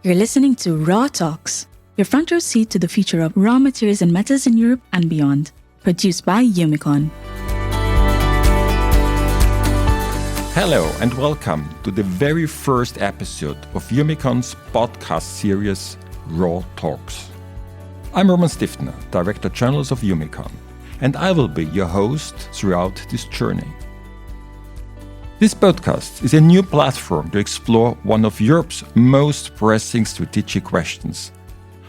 You're listening to RawTalks, your front row seat to the future of raw materials and metals in Europe and beyond. Produced by EUMICON. Hello and welcome to the very first episode of EUMICON's podcast series, RawTalks. I'm Roman Stiftner, Director General of EUMICON, and I will be your host throughout this journey. This podcast is a new platform to explore one of Europe's most pressing strategic questions.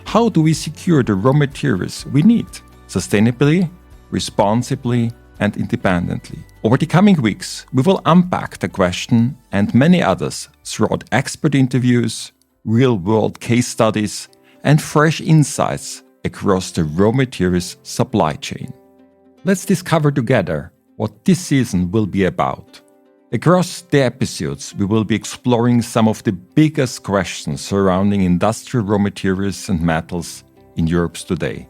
How do we secure the raw materials we need sustainably, responsibly, and independently? Over the coming weeks, we will unpack the question and many others throughout expert interviews, real-world case studies, and fresh insights across the raw materials supply chain. Let's discover together what this season will be about. Across the episodes, we will be exploring some of the biggest questions surrounding industrial raw materials and metals in Europe today.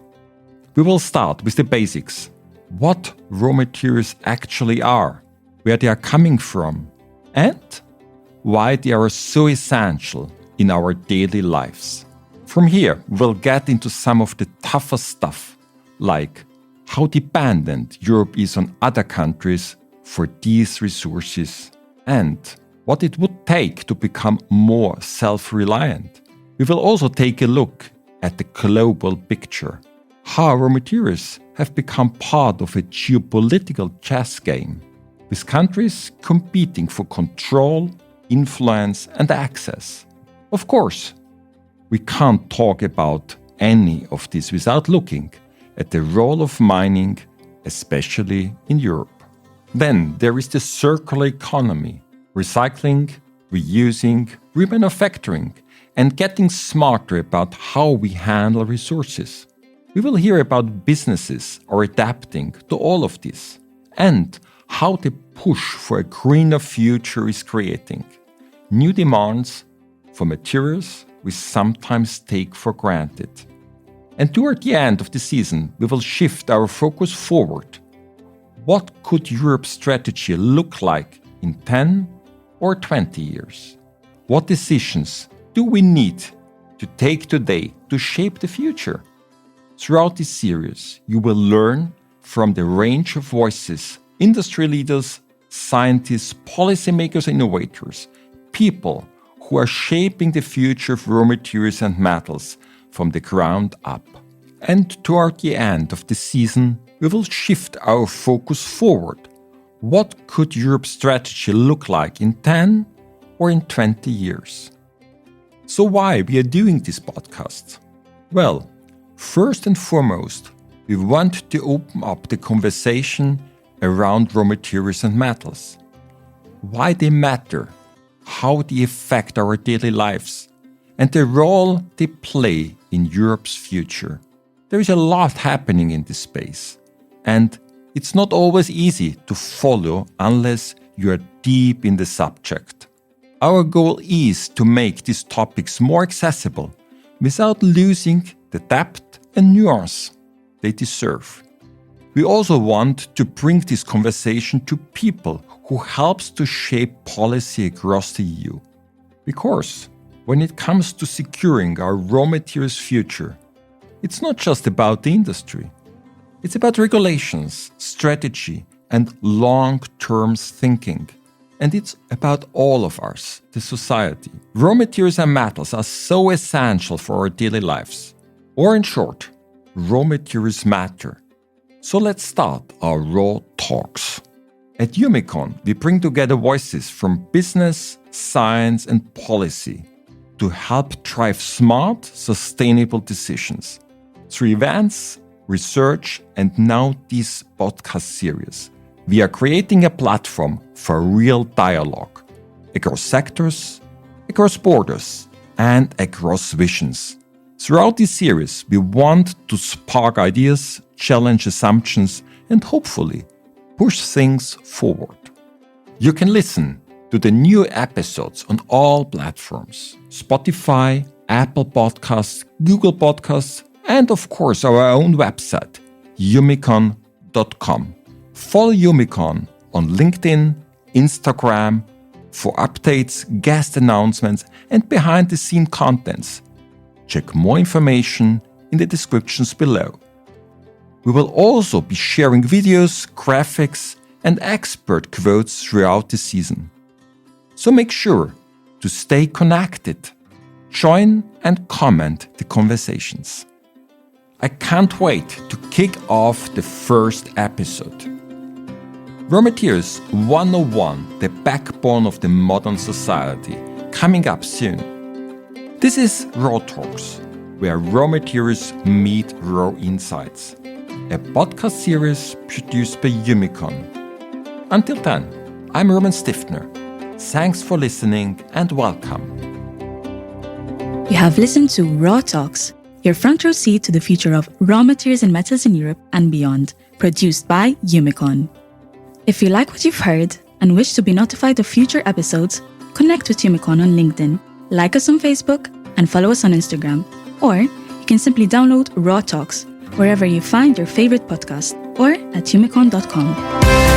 We will start with the basics. What raw materials actually are, where they are coming from, and why they are so essential in our daily lives. From here, we'll get into some of the toughest stuff, like how dependent Europe is on other countries for these resources, and what it would take to become more self-reliant. We will also take a look at the global picture, how raw materials have become part of a geopolitical chess game, with countries competing for control, influence, and access. Of course, we can't talk about any of this without looking at the role of mining, especially in Europe. Then there is the circular economy, recycling, reusing, remanufacturing, and getting smarter about how we handle resources. We will hear about businesses are adapting to all of this and how the push for a greener future is creating new demands for materials we sometimes take for granted. And toward the end of the season, we will shift our focus forward. What could Europe's strategy look like in 10 or 20 years? What decisions do we need to take today to shape the future? Throughout this series, you will learn from the range of voices, industry leaders, scientists, policymakers, innovators, people who are shaping the future of raw materials and metals from the ground up. And toward the end of the season, we will shift our focus forward. What could Europe's strategy look like in 10 or in 20 years? So why we are doing this podcast? Well, first and foremost, we want to open up the conversation around raw materials and metals. Why they matter, how they affect our daily lives, and the role they play in Europe's future. There is a lot happening in this space, and it's not always easy to follow unless you are deep in the subject. Our goal is to make these topics more accessible without losing the depth and nuance they deserve. We also want to bring this conversation to people who helps to shape policy across the EU. Because when it comes to securing our raw materials future, it's not just about the industry. It's about regulations, strategy, and long-term thinking. And it's about all of us, the society. Raw materials and metals are so essential for our daily lives. Or in short, raw materials matter. So let's start our Raw Talks. At EUMICON, we bring together voices from business, science, and policy to help drive smart, sustainable decisions. Through events, research, and now this podcast series, we are creating a platform for real dialogue across sectors, across borders, and across visions. Throughout this series, we want to spark ideas, challenge assumptions, and hopefully push things forward. You can listen to the new episodes on all platforms: Spotify, Apple Podcasts, Google Podcasts, and of course our own website, eumicon.com. Follow EUMICON on LinkedIn, Instagram, For updates, guest announcements, and behind-the-scene contents, check more information in the descriptions below. We will also be sharing videos, graphics, and expert quotes throughout the season. So make sure to stay connected, join and comment the conversations. I can't wait to kick off the first episode. Raw Materials 101, the backbone of the modern society, coming up soon. This is RawTalks, where raw materials meet raw insights, a podcast series produced by EUMICON. Until then, I'm Roman Stiftner. Thanks for listening and welcome. You have listened to RawTalks, your front row seat to the future of raw materials and metals in Europe and beyond, produced by EUMICON. If you like what you've heard and wish to be notified of future episodes, connect with EUMICON on LinkedIn, like us on Facebook, and follow us on Instagram. Or you can simply download RawTalks wherever you find your favorite podcast or at eumicon.com.